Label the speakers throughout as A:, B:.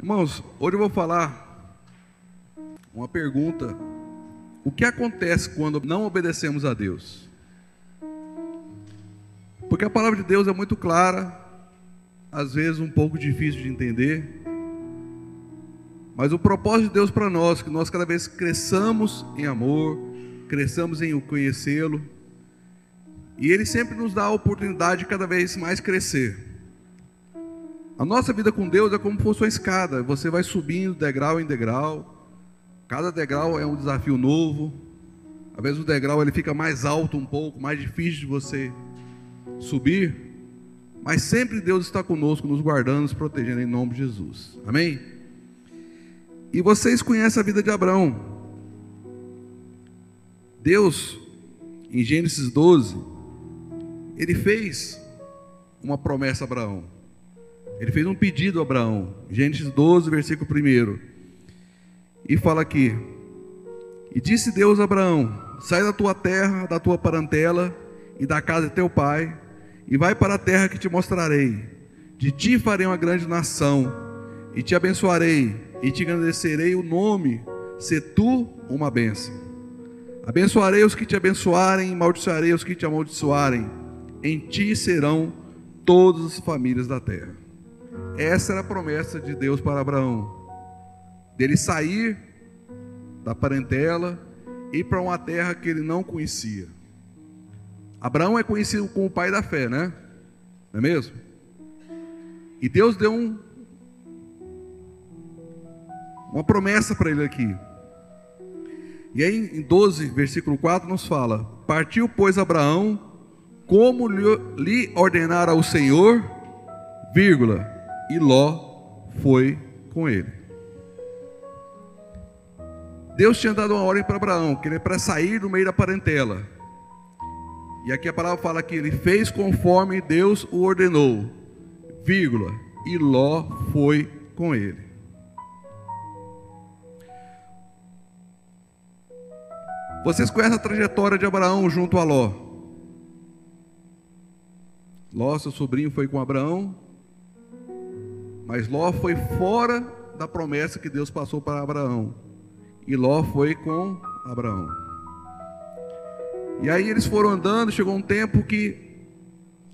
A: Irmãos, hoje eu vou falar uma pergunta. O que acontece quando não obedecemos a Deus? Porque a palavra de Deus é muito clara, às vezes um pouco difícil de entender, mas o propósito de Deus para nós, que nós cada vez cresçamos em amor, cresçamos em conhecê-lo, e Ele sempre nos dá a oportunidade de cada vez mais crescer. A nossa vida com Deus é como se fosse uma escada, você vai subindo degrau em degrau, cada degrau é um desafio novo, às vezes o degrau ele fica mais alto um pouco, mais difícil de você subir, mas sempre Deus está conosco, nos guardando, nos protegendo em nome de Jesus, amém? E vocês conhecem a vida de Abraão. Deus, em Gênesis 12, Ele fez uma promessa a Abraão. Ele fez um pedido a Abraão, Gênesis 12, versículo 1, e fala aqui: e disse Deus a Abraão: sai da tua terra, da tua parentela e da casa de teu pai, e vai para a terra que te mostrarei. De ti farei uma grande nação, e te abençoarei, e te engrandecerei o nome, se tu uma bênção. Abençoarei os que te abençoarem, e maldiçoarei os que te amaldiçoarem. Em ti serão todas as famílias da terra. Essa era a promessa de Deus para Abraão, dele sair da parentela e ir para uma terra que ele não conhecia. Abraão é conhecido como o pai da fé, né? Não é mesmo? E Deus deu uma promessa para ele aqui. E aí em 12, versículo 4 nos fala: partiu pois Abraão, como lhe ordenara o Senhor, vírgula, e Ló foi com ele. Deus tinha dado uma ordem para Abraão, que ele é para sair do meio da parentela. E aqui a palavra fala que ele fez conforme Deus o ordenou, vírgula, e Ló foi com ele. Vocês conhecem a trajetória de Abraão junto a Ló? Ló, seu sobrinho, foi com Abraão, mas Ló foi fora da promessa que Deus passou para Abraão, e Ló foi com Abraão. E aí eles foram andando, chegou um tempo que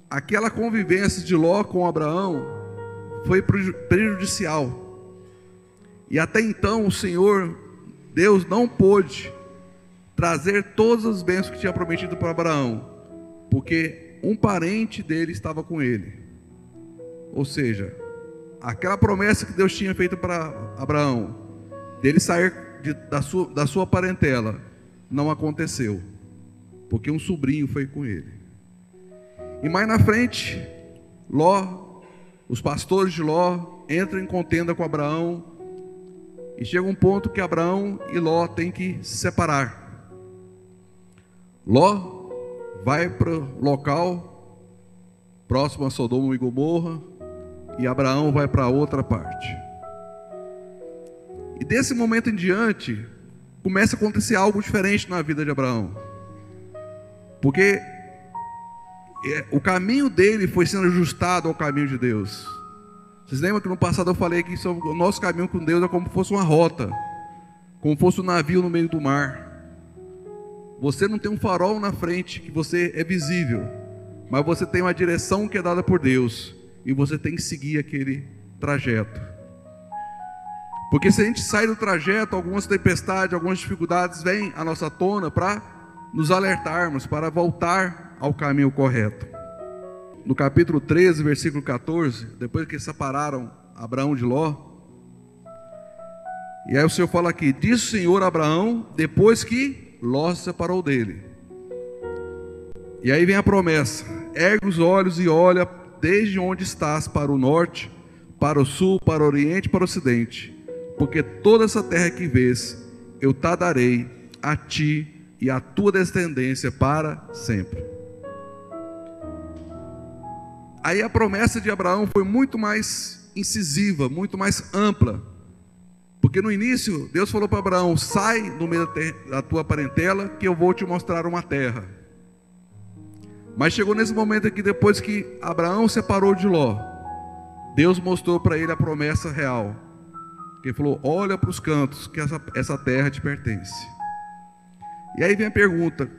A: aquela convivência de Ló com Abraão foi prejudicial, e até então o Senhor, Deus, não pôde trazer todas as bênçãos que tinha prometido para Abraão, porque um parente dele estava com ele. Ou seja, aquela promessa que Deus tinha feito para Abraão, dele sair da sua parentela, não aconteceu, porque um sobrinho foi com ele. E mais na frente, Ló, os pastores de Ló entram em contenda com Abraão, e chega um ponto que Abraão e Ló têm que se separar. Ló vai para o local próximo a Sodoma e Gomorra, e Abraão vai para outra parte. E desse momento em diante, começa a acontecer algo diferente na vida de Abraão, porque o caminho dele foi sendo ajustado ao caminho de Deus. Vocês lembram que no passado eu falei que o nosso caminho com Deus é como se fosse uma rota, como se fosse um navio no meio do mar. Você não tem um farol na frente que você é visível, mas você tem uma direção que é dada por Deus, e você tem que seguir aquele trajeto. Porque se a gente sai do trajeto, algumas tempestades, algumas dificuldades vêm à nossa tona para nos alertarmos, para voltar ao caminho correto. No capítulo 13, versículo 14, depois que separaram Abraão de Ló, e aí o Senhor fala aqui: disse o Senhor a Abraão, depois que Ló se separou dele. E aí vem a promessa: ergue os olhos e olha desde onde estás para o norte, para o sul, para o oriente, para o ocidente, porque toda essa terra que vês, eu te darei a ti e à tua descendência para sempre. Aí a promessa de Abraão foi muito mais incisiva, muito mais ampla, porque no início Deus falou para Abraão: sai no meio da tua parentela, que eu vou te mostrar uma terra. Mas chegou nesse momento aqui, depois que Abraão separou de Ló, Deus mostrou para ele a promessa real: Porque ele falou: olha para os cantos, que essa terra te pertence. E aí vem a pergunta: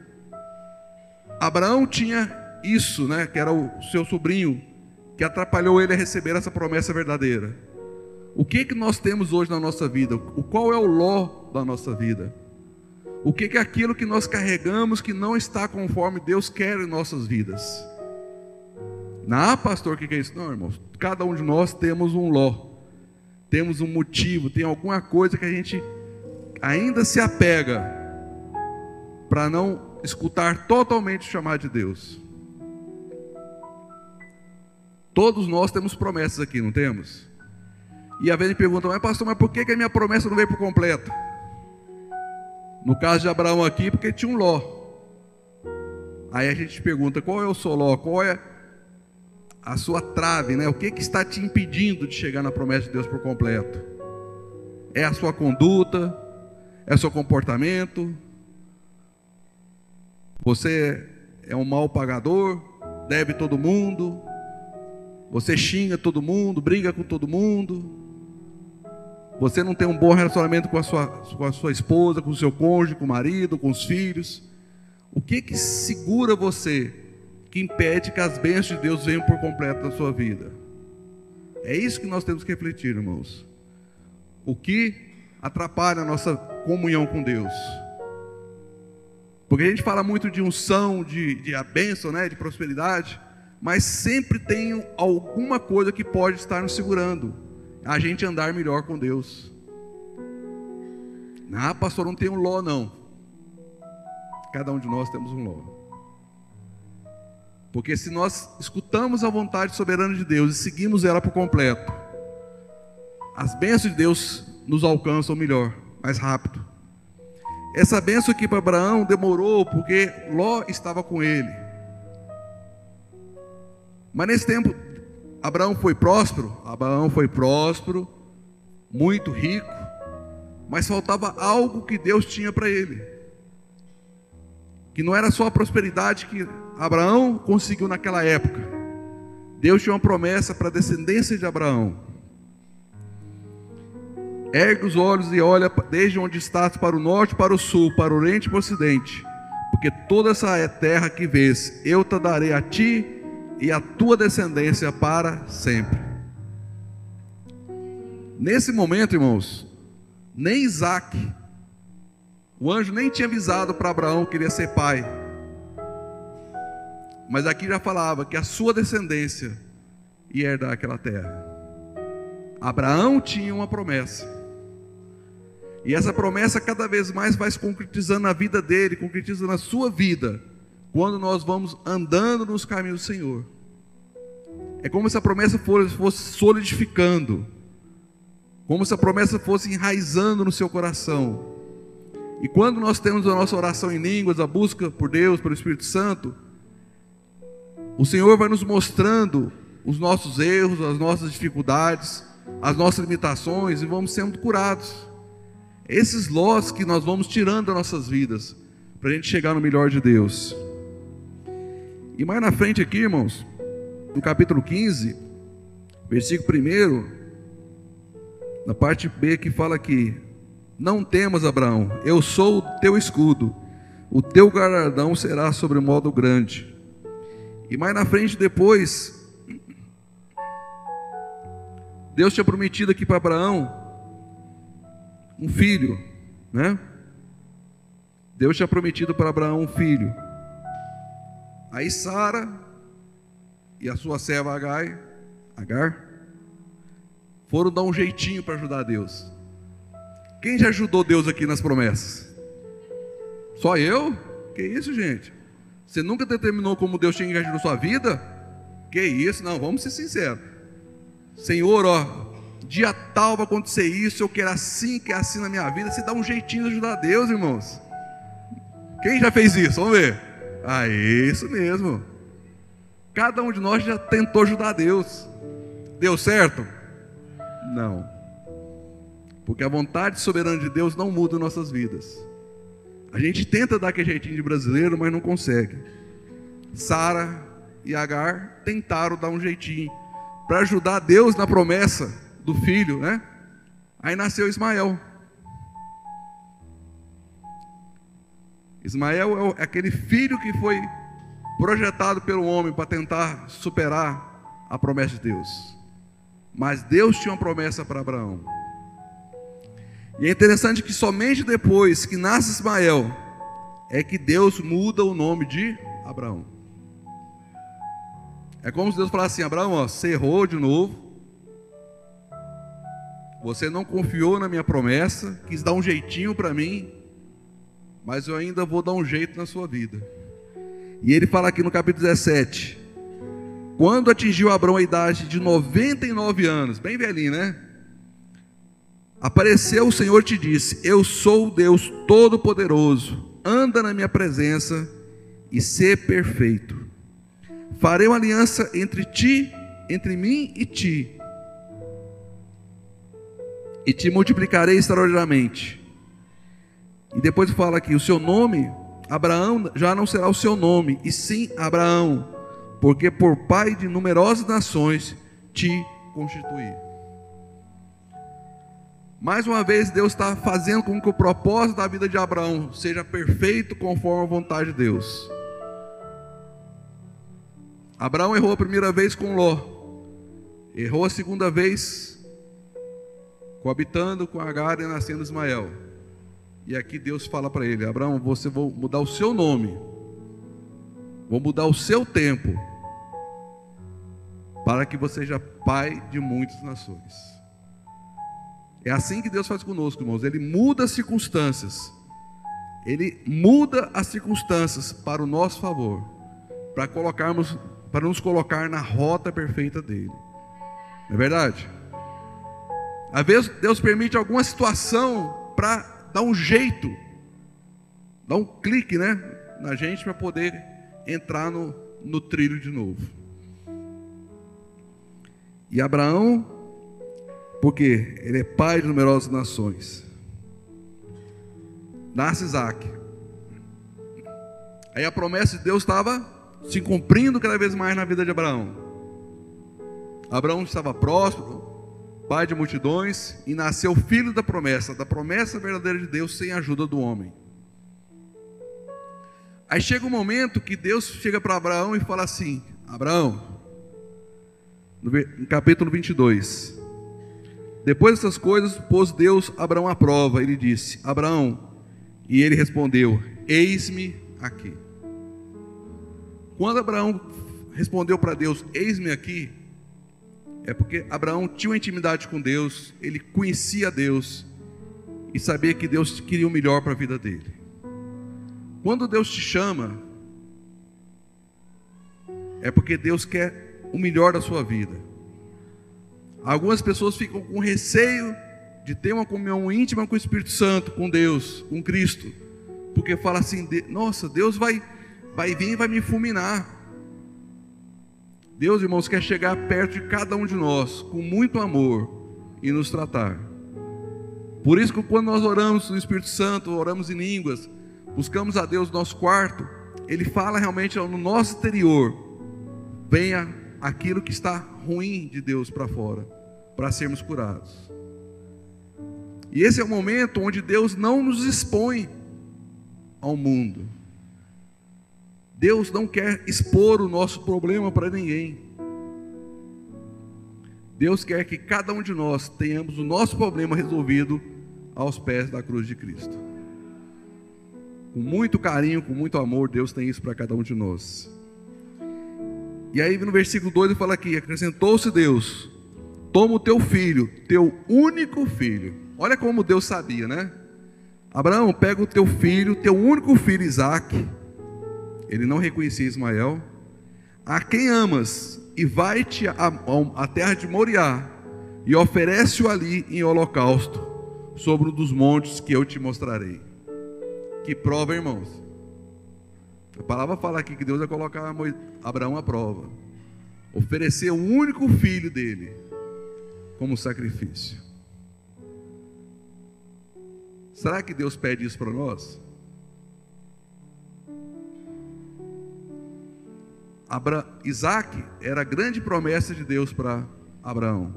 A: Abraão tinha isso, né, que era o seu sobrinho, que atrapalhou ele a receber essa promessa verdadeira. O que nós temos hoje na nossa vida? Qual é o Ló da nossa vida? O que é aquilo que nós carregamos que não está conforme Deus quer em nossas vidas? Não, pastor, o que é isso? Não, irmãos, cada um de nós temos um Ló, temos um motivo, tem alguma coisa que a gente ainda se apega para não escutar totalmente o chamado de Deus. Todos nós temos promessas aqui, não temos? E às vezes me perguntam: mas pastor, mas por que a minha promessa não veio por completo? No caso de Abraão aqui, porque tinha um Ló. Aí a gente pergunta: qual é o seu Ló? Qual é a sua trave, né? O que está te impedindo de chegar na promessa de Deus por completo? É a sua conduta? É o seu comportamento? Você é um mau pagador? Deve todo mundo? Você xinga todo mundo? Briga com todo mundo? Você não tem um bom relacionamento com a sua esposa, com o seu cônjuge, com o marido, com os filhos? O que segura você, que impede que as bênçãos de Deus venham por completo na sua vida? É isso que nós temos que refletir, irmãos. O que atrapalha a nossa comunhão com Deus? Porque a gente fala muito de unção, de a bênção, né, de prosperidade, mas sempre tem alguma coisa que pode estar nos segurando a gente andar melhor com Deus. Ah, pastor, não tem um Ló, não. Cada um de nós temos um Ló. Porque se nós escutamos a vontade soberana de Deus e seguimos ela por completo, as bênçãos de Deus nos alcançam melhor, mais rápido. Essa bênção aqui para Abraão demorou porque Ló estava com ele. Mas nesse tempo, Abraão foi próspero? Abraão foi próspero, muito rico, mas faltava algo que Deus tinha para ele, que não era só a prosperidade que Abraão conseguiu naquela época. Deus tinha uma promessa para a descendência de Abraão. Ergue os olhos e olha desde onde estás para o norte, para o sul, para o oriente e para o ocidente, porque toda essa terra que vês, eu te darei a ti e a tua descendência para sempre. Nesse momento, irmãos, nem Isaac, o anjo nem tinha avisado para Abraão que ele ia ser pai, mas aqui já falava que a sua descendência ia herdar aquela terra. Abraão tinha uma promessa, e essa promessa cada vez mais vai se concretizando na vida dele, concretiza na sua vida, quando nós vamos andando nos caminhos do Senhor. É como se a promessa fosse solidificando, como se a promessa fosse enraizando no seu coração. E quando nós temos a nossa oração em línguas, a busca por Deus, pelo Espírito Santo, o Senhor vai nos mostrando os nossos erros, as nossas dificuldades, as nossas limitações, e vamos sendo curados. Esses lós que nós vamos tirando das nossas vidas, para a gente chegar no melhor de Deus. E mais na frente aqui, irmãos, no capítulo 15, versículo 1, na parte B, que fala aqui: não temas, Abraão, eu sou o teu escudo, o teu galardão será sobremodo grande. E mais na frente depois, Deus tinha prometido aqui para Abraão um filho, né? Deus tinha prometido para Abraão um filho. Aí Sara e a sua serva Agar foram dar um jeitinho para ajudar Deus. Quem já ajudou Deus aqui nas promessas? Só eu? Que isso, gente? Você nunca determinou como Deus tinha que agir na sua vida? Que isso? Não, vamos ser sinceros. Senhor, ó, dia tal vai acontecer isso, eu quero assim, quero assim na minha vida. Você dá um jeitinho de ajudar Deus, irmãos. Quem já fez isso? Vamos ver. Ah, isso mesmo. Cada um de nós já tentou ajudar Deus. Deu certo? Não. Porque a vontade soberana de Deus não muda nossas vidas. A gente tenta dar aquele jeitinho de brasileiro, mas não consegue. Sara e Agar tentaram dar um jeitinho para ajudar Deus na promessa do filho, né? Aí nasceu Ismael. Ismael é aquele filho que foi projetado pelo homem para tentar superar a promessa de Deus. Mas Deus tinha uma promessa para Abraão. E é interessante que somente depois que nasce Ismael é que Deus muda o nome de Abraão. É como se Deus falasse assim: Abraão, ó, você errou de novo. Você não confiou na minha promessa, quis dar um jeitinho para mim, mas eu ainda vou dar um jeito na sua vida. E ele fala aqui no capítulo 17: quando atingiu Abraão a idade de 99 anos, bem velhinho, né? Apareceu o Senhor e te disse: eu sou o Deus Todo-Poderoso, anda na minha presença e sê perfeito. Farei uma aliança entre mim e te multiplicarei extraordinariamente. E depois fala aqui: o seu nome, Abraão, já não será o seu nome, e sim Abraão, porque por pai de numerosas nações te constituí. Mais uma vez Deus está fazendo com que o propósito da vida de Abraão seja perfeito conforme a vontade de Deus. Abraão errou a primeira vez com Ló, errou a segunda vez coabitando com Agar e nascendo Ismael. E aqui Deus fala para ele: Abraão, você vou mudar o seu nome, vou mudar o seu tempo, para que você seja pai de muitas nações. É assim que Deus faz conosco, irmãos. Ele muda as circunstâncias. Ele muda as circunstâncias para o nosso favor, para nos colocar na rota perfeita dele. Não é verdade? Às vezes Deus permite alguma situação para dar um jeito, dar um clique, né, na gente, para poder entrar no trilho de novo. E Abraão, porque ele é pai de numerosas nações, nasce Isaac. Aí a promessa de Deus estava se cumprindo cada vez mais na vida de Abraão. Abraão estava próspero, pai de multidões, e nasceu filho da promessa verdadeira de Deus, sem a ajuda do homem. Aí chega um momento que Deus chega para Abraão e fala assim: Abraão, no capítulo 22, depois dessas coisas, pôs Deus Abraão à prova. Ele disse: Abraão, e ele respondeu: eis-me aqui. Quando Abraão respondeu para Deus: eis-me aqui, é porque Abraão tinha uma intimidade com Deus, ele conhecia Deus e sabia que Deus queria o melhor para a vida dele. Quando Deus te chama, é porque Deus quer o melhor da sua vida. Algumas pessoas ficam com receio de ter uma comunhão íntima com o Espírito Santo, com Deus, com Cristo, porque fala assim: nossa, Deus vai vir e vai me fulminar. Deus, irmãos, quer chegar perto de cada um de nós com muito amor e nos tratar. Por isso que quando nós oramos no Espírito Santo, oramos em línguas, buscamos a Deus no nosso quarto, Ele fala realmente no nosso interior: venha aquilo que está ruim de Deus para fora, para sermos curados. E esse é o momento onde Deus não nos expõe ao mundo. Deus não quer expor o nosso problema para ninguém. Deus quer que cada um de nós tenhamos o nosso problema resolvido aos pés da cruz de Cristo. Com muito carinho, com muito amor, Deus tem isso para cada um de nós. E aí no versículo 2 ele fala aqui: acrescentou-se Deus: toma o teu filho, teu único filho. Olha como Deus sabia, né? Abraão, pega o teu filho, teu único filho Isaque. Ele não reconhecia Ismael. A quem amas, e vai-te à terra de Moriá, e oferece-o ali em holocausto, sobre um dos montes que eu te mostrarei. Que prova, irmãos. A palavra fala aqui que Deus vai colocar Abraão à prova, oferecer o único filho dele como sacrifício. Será que Deus pede isso para nós? Isaac era a grande promessa de Deus para Abraão.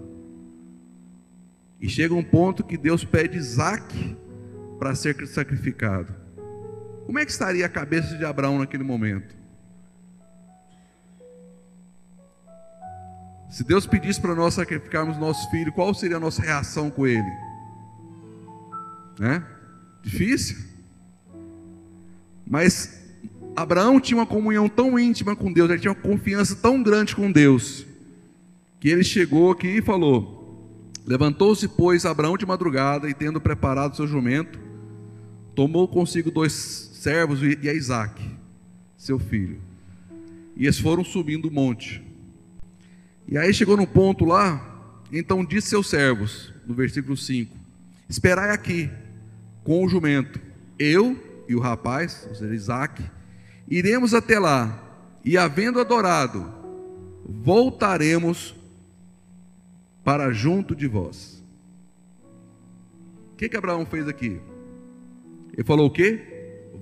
A: E chega um ponto que Deus pede Isaque para ser sacrificado. Como é que estaria a cabeça de Abraão naquele momento? Se Deus pedisse para nós sacrificarmos nosso filho, qual seria a nossa reação com ele? Difícil? Mas Abraão tinha uma comunhão tão íntima com Deus, ele tinha uma confiança tão grande com Deus, que ele chegou aqui e falou: levantou-se, pois, Abraão de madrugada, e tendo preparado seu jumento, tomou consigo 2 servos e a Isaque, seu filho, e eles foram subindo o monte. E aí chegou no ponto lá, então disse seus servos, no versículo 5: esperai aqui com o jumento, eu e o rapaz, ou seja, Isaque, iremos até lá, e havendo adorado, voltaremos para junto de vós. O que Abraão fez aqui? Ele falou o quê?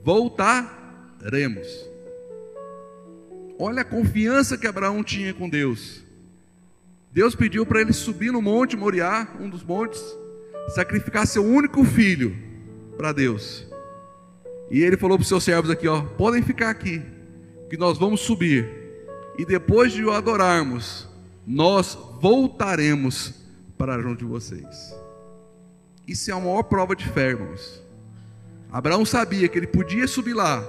A: Voltaremos. Olha a confiança que Abraão tinha com Deus. Deus pediu para ele subir no monte Moriá, um dos montes, sacrificar seu único filho para Deus. E ele falou para os seus servos aqui, podem ficar aqui, que nós vamos subir, e depois de o adorarmos, nós voltaremos para junto de vocês. Isso é a maior prova de fé, irmãos. Abraão sabia que ele podia subir lá,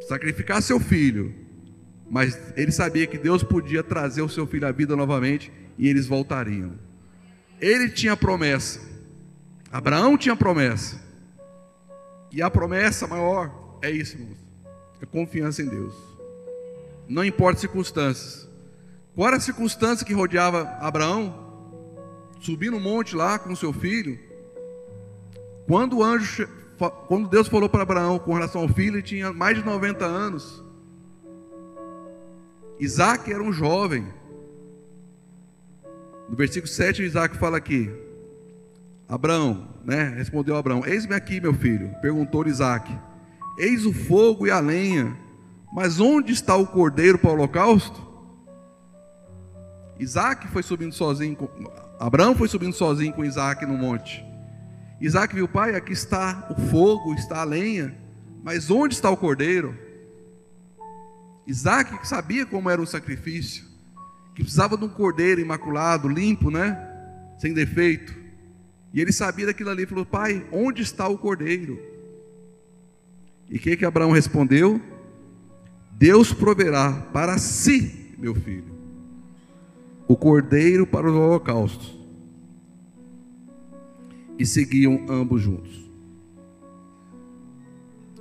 A: sacrificar seu filho, mas ele sabia que Deus podia trazer o seu filho à vida novamente, e eles voltariam. Ele tinha promessa, Abraão tinha promessa, e a promessa maior é isso, irmãos, é confiança em Deus. Não importa as circunstâncias. Qual era a circunstância que rodeava Abraão? Subir no monte lá com seu filho. Quando Deus falou para Abraão com relação ao filho, ele tinha mais de 90 anos. Isaque era um jovem. No versículo 7, Isaque fala aqui: Abraão, respondeu Abraão: eis-me aqui, meu filho. Perguntou-lhe Isaque: eis o fogo e a lenha, mas onde está o cordeiro para o holocausto? Abraão foi subindo sozinho com Isaque no monte. Isaque viu: pai, aqui está o fogo, está a lenha, mas onde está o cordeiro? Isaque sabia como era o sacrifício, que precisava de um cordeiro imaculado, limpo, sem defeito. E ele sabia daquilo ali, falou: pai, onde está o cordeiro? E o que Abraão respondeu? Deus proverá para si, meu filho, o cordeiro para os holocaustos. E seguiam ambos juntos.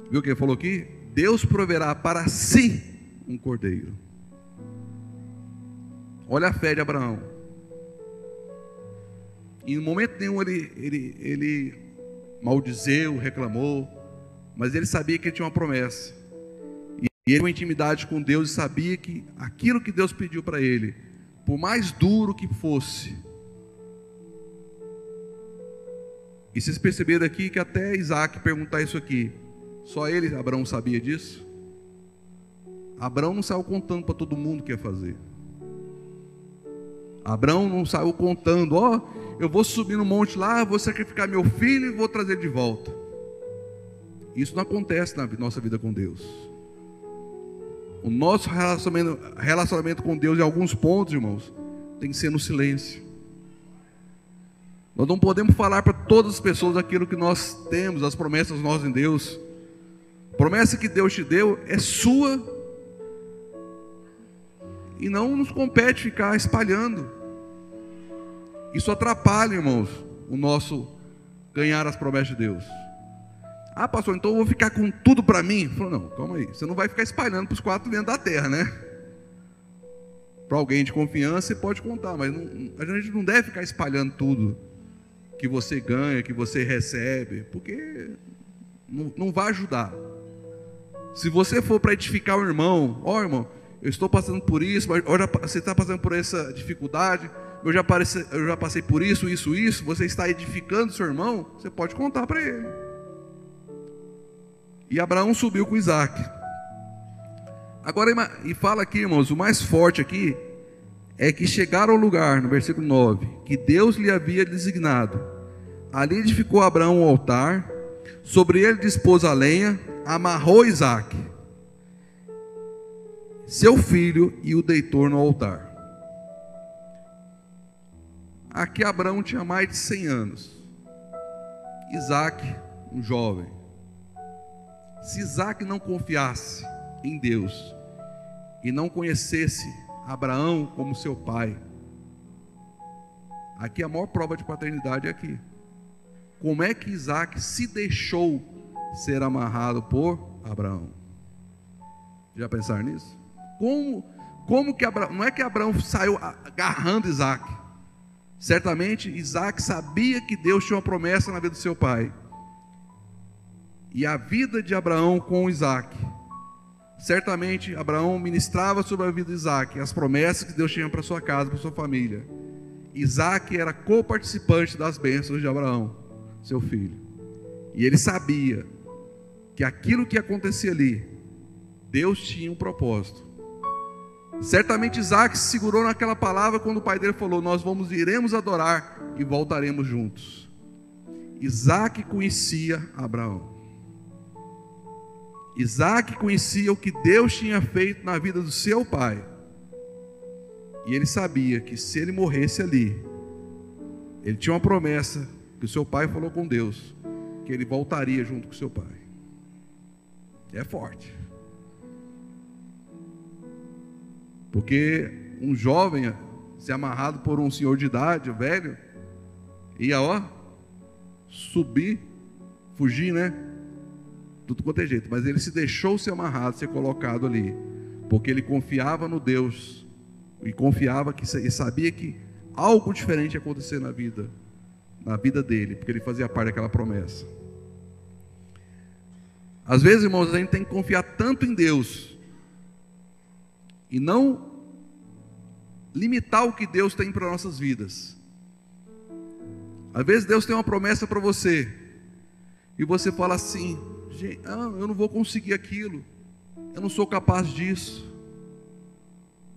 A: Viu o que ele falou aqui? Deus proverá para si um cordeiro. Olha a fé de Abraão. E em momento nenhum ele maldizeu, reclamou, mas ele sabia que ele tinha uma promessa. E ele tinha uma intimidade com Deus e sabia que aquilo que Deus pediu para ele, por mais duro que fosse. E vocês perceberam aqui que até Isaque perguntar isso aqui, só ele, Abraão, sabia disso? Abraão não saiu contando para todo mundo o que ia fazer. Abraão não saiu contando: eu vou subir no monte lá, vou sacrificar meu filho e vou trazer de volta. Isso não acontece na nossa vida com Deus. O nosso relacionamento com Deus, em alguns pontos, irmãos, tem que ser no silêncio. Nós não podemos falar para todas as pessoas aquilo que nós temos, as promessas nossas em Deus. A promessa que Deus te deu é sua, e não nos compete ficar espalhando. Isso atrapalha, irmãos, o nosso ganhar as promessas de Deus. Pastor, então eu vou ficar com tudo para mim? Ele falou: não, calma aí, você não vai ficar espalhando para os 4 ventos da terra, Para alguém de confiança você pode contar, mas a gente não deve ficar espalhando tudo que você ganha, que você recebe, porque não vai ajudar. Se você for para edificar o irmão: irmão, eu estou passando por isso, mas você está passando por essa dificuldade, eu já passei por isso, você está edificando seu irmão, você pode contar para ele. E Abraão subiu com Isaque. Agora, e fala aqui, irmãos, o mais forte aqui é que chegaram ao lugar, no versículo 9, que Deus lhe havia designado. Ali edificou Abraão um altar, sobre ele dispôs a lenha, amarrou Isaque, seu filho, e o deitou no altar. Aqui Abraão tinha mais de 100 anos. Isaque, um jovem. Se Isaque não confiasse em Deus e não conhecesse Abraão como seu pai, aqui a maior prova de paternidade é aqui. Como é que Isaque se deixou ser amarrado por Abraão? Já pensaram nisso? Como que Abraão, não é que Abraão saiu agarrando Isaque. Certamente Isaque sabia que Deus tinha uma promessa na vida do seu pai. E a vida de Abraão com Isaque, certamente Abraão ministrava sobre a vida de Isaque, as promessas que Deus tinha para sua casa, para sua família. Isaque era co-participante das bênçãos de Abraão, seu filho. E ele sabia que aquilo que acontecia ali, Deus tinha um propósito. Certamente Isaque se segurou naquela palavra quando o pai dele falou: nós iremos adorar e voltaremos juntos. Isaque conhecia Abraão. Isaque conhecia o que Deus tinha feito na vida do seu pai. E ele sabia que se ele morresse ali, ele tinha uma promessa que o seu pai falou com Deus, que ele voltaria junto com o seu pai. É forte. Porque um jovem se amarrado por um senhor de idade, velho, ia subir, fugir, né? Tudo quanto é jeito. Mas ele se deixou ser amarrado, ser colocado ali, porque ele confiava no Deus, e confiava e sabia que algo diferente ia acontecer na vida dele, porque ele fazia parte daquela promessa. Às vezes, irmãos, a gente tem que confiar tanto em Deus e não limitar o que Deus tem para nossas vidas. Às vezes Deus tem uma promessa para você e você fala assim: eu não vou conseguir aquilo, eu não sou capaz disso.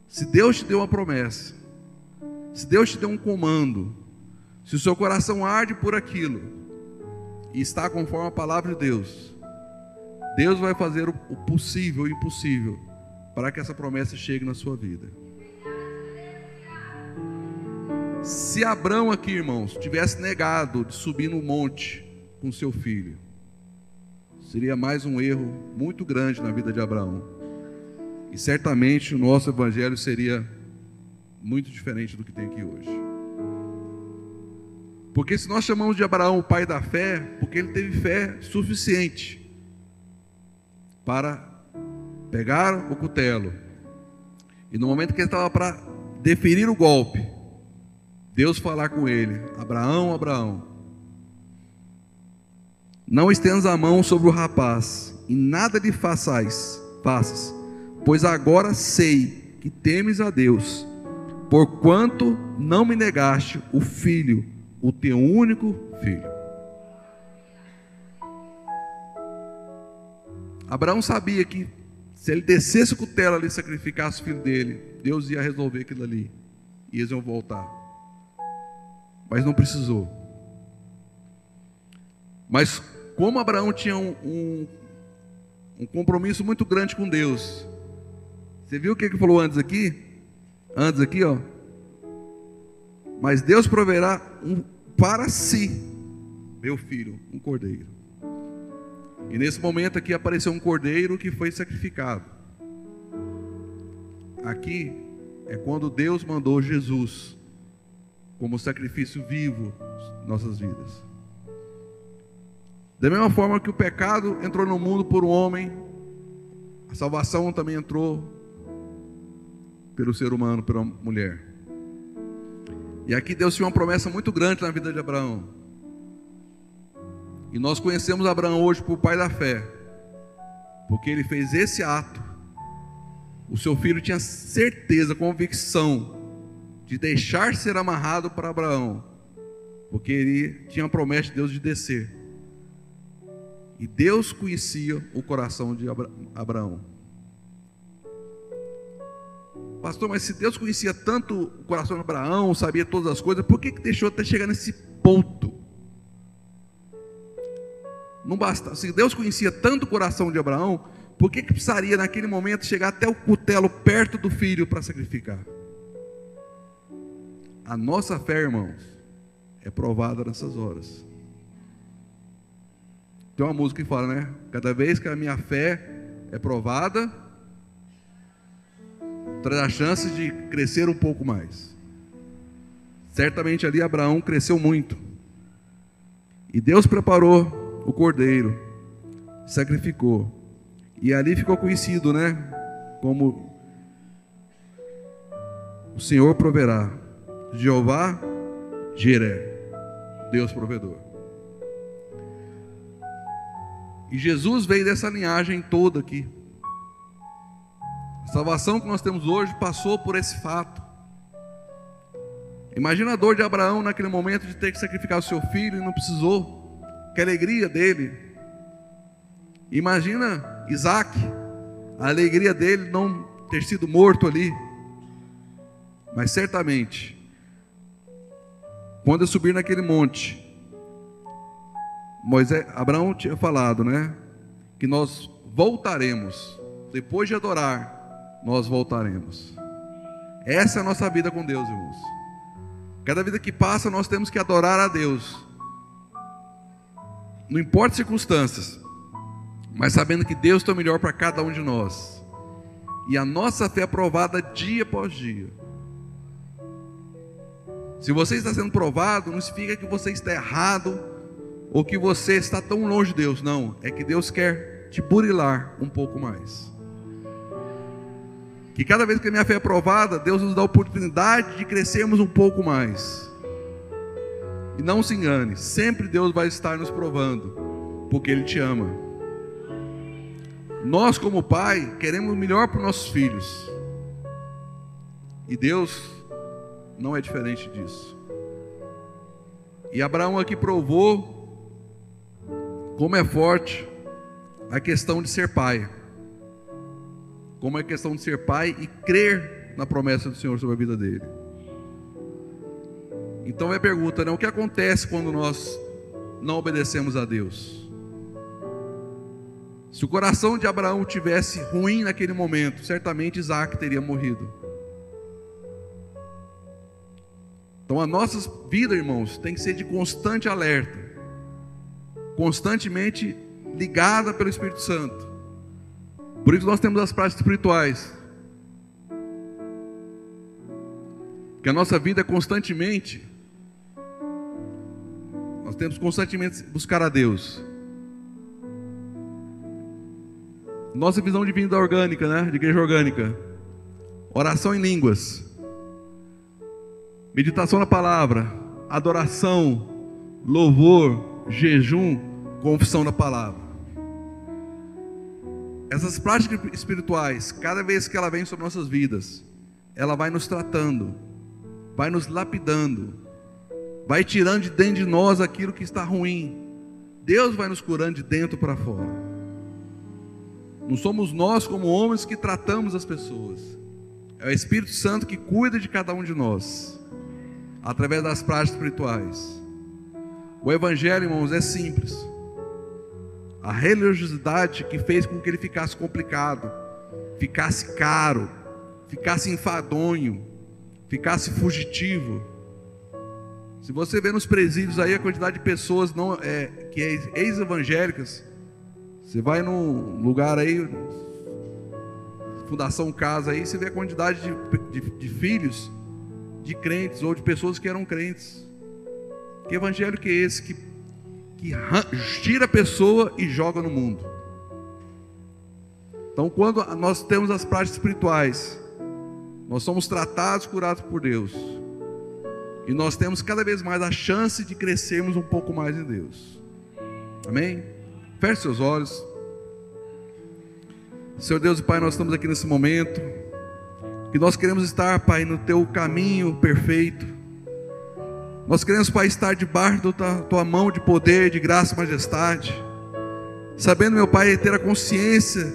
A: Se Deus te deu uma promessa, se Deus te deu um comando, se o seu coração arde por aquilo e está conforme a palavra de Deus, Deus vai fazer o possível e o impossível para que essa promessa chegue na sua vida. Se Abraão aqui, irmãos, tivesse negado de subir no monte com seu filho, seria mais um erro muito grande na vida de Abraão. E certamente o nosso evangelho seria muito diferente do que tem aqui hoje. Porque se nós chamamos de Abraão o pai da fé, porque ele teve fé suficiente para pegar o cutelo, e no momento que ele estava para deferir o golpe, Deus falar com ele: Abraão, Abraão, não estendas a mão sobre o rapaz, e nada lhe faças, pois agora sei que temes a Deus, porquanto não me negaste o filho, o teu único filho. Abraão sabia que se ele descesse o cutelo ali e sacrificasse o filho dele, Deus ia resolver aquilo ali, e eles iam voltar. Mas não precisou. Mas como Abraão tinha um compromisso muito grande com Deus, você viu o que ele falou antes aqui? Antes aqui, ó. Mas Deus proverá para si, meu filho, um cordeiro. E nesse momento aqui apareceu um cordeiro que foi sacrificado. Aqui é quando Deus mandou Jesus como sacrifício vivo em nossas vidas. Da mesma forma que o pecado entrou no mundo por um homem, a salvação também entrou pelo ser humano, pela mulher. E aqui Deus tinha uma promessa muito grande na vida de Abraão. E nós conhecemos Abraão hoje por pai da fé, porque ele fez esse ato. O seu filho tinha certeza, convicção de deixar ser amarrado para Abraão, porque ele tinha a promessa de Deus de descer. E Deus conhecia o coração de Abraão. Pastor, mas se Deus conhecia tanto o coração de Abraão, sabia todas as coisas, por que deixou até chegar nesse ponto? Não basta. Se Deus conhecia tanto o coração de Abraão, por que precisaria naquele momento chegar até o cutelo perto do filho para sacrificar? A nossa fé, irmãos, é provada nessas horas. Tem uma música que fala, né? Cada vez que a minha fé é provada, traz a chance de crescer um pouco mais. Certamente ali Abraão cresceu muito. E Deus preparou o cordeiro, sacrificou. E ali ficou conhecido, né? Como o Senhor proverá. Jeová Jiré, Deus provedor. E Jesus veio dessa linhagem toda aqui. A salvação que nós temos hoje passou por esse fato. Imagina a dor de Abraão naquele momento de ter que sacrificar o seu filho e não precisou. Que alegria dele. Imagina Isaac, a alegria dele não ter sido morto ali. Mas certamente, quando eu subir naquele monte, Abraão tinha falado, né? Que nós voltaremos. Depois de adorar, nós voltaremos. Essa é a nossa vida com Deus, irmãos. Cada vida que passa, nós temos que adorar a Deus. Não importa as circunstâncias, mas sabendo que Deus tem o melhor para cada um de nós. E a nossa fé é provada dia após dia. Se você está sendo provado, não significa que você está errado ou que você está tão longe de Deus. Não, é que Deus quer te burilar um pouco mais. Que cada vez que a minha fé é provada, Deus nos dá a oportunidade de crescermos um pouco mais. E não se engane, sempre Deus vai estar nos provando, porque Ele te ama. Nós como pai, queremos o melhor para os nossos filhos. E Deus não é diferente disso. E Abraão aqui provou como é forte a questão de ser pai. Como é a questão de ser pai e crer na promessa do Senhor sobre a vida dele. Então é a pergunta, né? O que acontece quando nós não obedecemos a Deus? Se o coração de Abraão tivesse ruim naquele momento, certamente Isaac teria morrido. Então a nossa vida, irmãos, tem que ser de constante alerta, constantemente ligada pelo Espírito Santo. Por isso nós temos as práticas espirituais, que a nossa vida é constantemente, nós temos constantemente buscar a Deus. Nossa visão de vida orgânica, né? De igreja orgânica, oração em línguas, meditação na palavra, adoração, louvor, jejum, confissão da palavra. Essas práticas espirituais, cada vez que ela vem sobre nossas vidas, ela vai nos tratando, vai nos lapidando, vai tirando de dentro de nós aquilo que está ruim. Deus vai nos curando de dentro para fora. Não somos nós como homens que tratamos as pessoas. É o Espírito Santo que cuida de cada um de nós, através das práticas espirituais. O Evangelho, irmãos, é simples. A religiosidade que fez com que ele ficasse complicado, ficasse caro, ficasse enfadonho, ficasse fugitivo. Se você vê nos presídios aí a quantidade de pessoas que é ex-evangélicas, você vai num lugar aí, Fundação Casa aí, você vê a quantidade de filhos de crentes ou de pessoas que eram crentes. Que evangelho que é esse que tira a pessoa e joga no mundo? Então, quando nós temos as práticas espirituais, nós somos tratados, curados por Deus, e nós temos cada vez mais a chance de crescermos um pouco mais em Deus. Amém? Feche seus olhos. Senhor Deus e Pai, nós estamos aqui nesse momento, que nós queremos estar, Pai, no Teu caminho perfeito. Nós queremos, Pai, estar debaixo da Tua mão de poder, de graça e majestade, sabendo, meu Pai, ter a consciência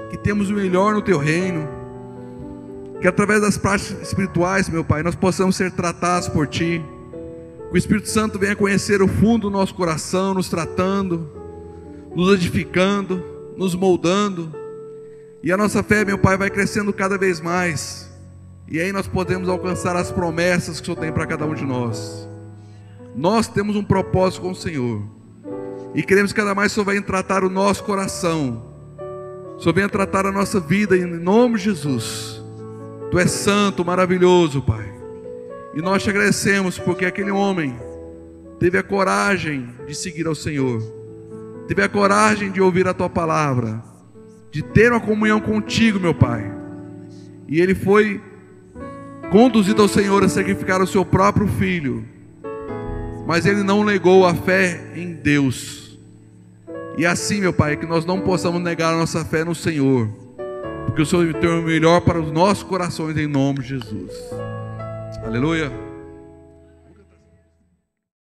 A: que temos o melhor no Teu reino, Que através das práticas espirituais, meu Pai, nós possamos ser tratados por Ti. Que o Espírito Santo venha conhecer o fundo do nosso coração, nos tratando, nos edificando, nos moldando. E a nossa fé, meu Pai, vai crescendo cada vez mais. E aí nós podemos alcançar as promessas que o Senhor tem para cada um de nós. Nós temos um propósito com o Senhor. E queremos que cada mais o Senhor venha tratar o nosso coração. O Senhor venha tratar a nossa vida em nome de Jesus. Tu és santo, maravilhoso, Pai. E nós te agradecemos porque aquele homem teve a coragem de seguir ao Senhor. Teve a coragem de ouvir a Tua palavra. De ter uma comunhão contigo, meu Pai. E ele foi conduzido ao Senhor a sacrificar o seu próprio filho. Mas ele não negou a fé em Deus. E assim, meu Pai, que nós não possamos negar a nossa fé no Senhor. Porque o Senhor tem o melhor para os nossos corações em nome de Jesus. Aleluia.